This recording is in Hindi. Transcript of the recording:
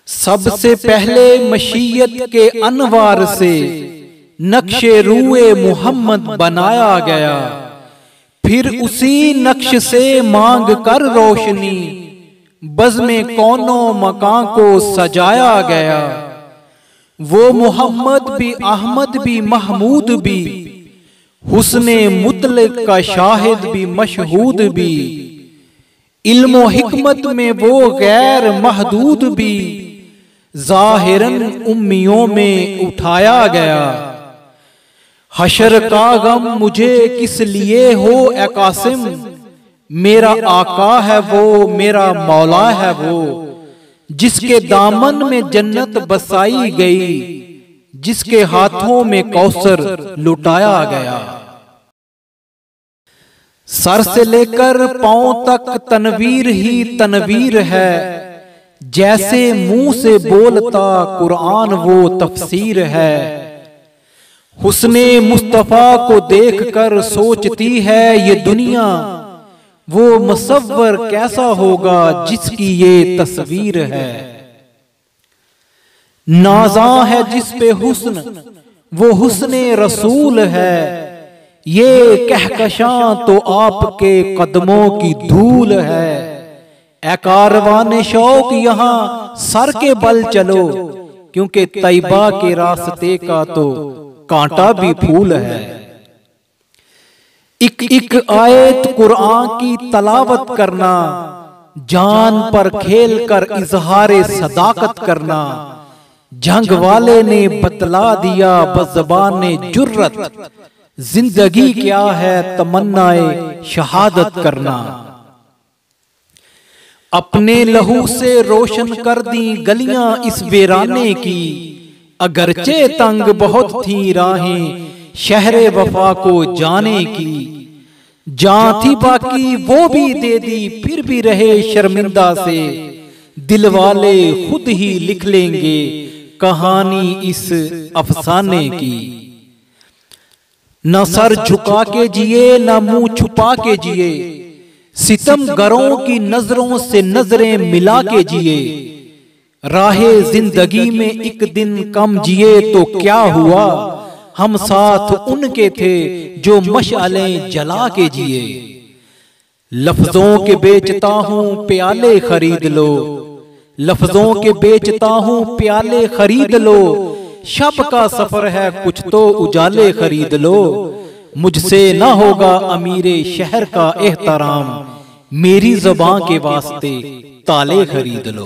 सबसे पहले मशीयत के अनवार से नक्शे रूए मोहम्मद बनाया गया, फिर उसी नक्श से मांग कर रोशनी बज़्मे कौनो मकान को सजाया गया। वो मोहम्मद भी अहमद भी महमूद भी, हुस्ने मुतलक का शाहिद भी मशहूद भी, इल्मो हिकमत में वो गैर महदूद भी, ज़ाहिरन उम्मियों में उठाया गया। हशर का गम मुझे किस लिए हो ए कासिम, मेरा आका है वो मेरा मौला है वो, जिसके दामन में जन्नत बसाई गई, जिसके हाथों में कौसर लुटाया गया। सर से लेकर पांव तक तनवीर ही तनवीर है, जैसे मुंह से बोलता कुरान वो तफसीर है। हुस्ने मुस्तफा को देखकर सोचती है ये दुनिया, वो मुसव्वर कैसा होगा जिसकी ये तस्वीर है। नाज़ा है जिस पे हुस्न वो हुस्ने रसूल है, ये कहकशां तो आपके कदमों की धूल है। ए कारवाने शौक यहाँ सर के बल चलो, क्योंकि तैबा के रास्ते का तो कांटा भी फूल है। इक इक आयत कुरान की तलावत करना, जान पर खेल कर इजहारे सदाकत करना, जंग वाले ने बतला दिया बज़बाने जुर्रत, जिंदगी क्या है तमन्नाए शहादत करना। अपने लहू से रोशन कर दी गलियां इस वीराने की, अगरचे तंग बहुत थी राहें शहरे वफा को जाने की। जान थी बाकी वो भी दे दी, फिर भी रहे शर्मिंदा से, दिल वाले खुद ही लिख लेंगे कहानी इस अफसाने की। न सर झुका के जिए न मुंह छुपा के जिए, सितमगरों की नजरों से नजरें मिला के जिए। राहे जिंदगी में एक दिन कम जिए तो क्या हुआ, हम साथ उनके थे जो मशालें जला के जिए। लफ्जों के बेचता हूँ प्याले खरीद लो, लफ्जों के बेचता हूँ प्याले खरीद लो, शब का सफर है कुछ तो उजाले खरीद लो। मुझसे ना होगा अमीरे शहर का एहतराम, मेरी ज़बां के वास्ते ताले खरीद लो।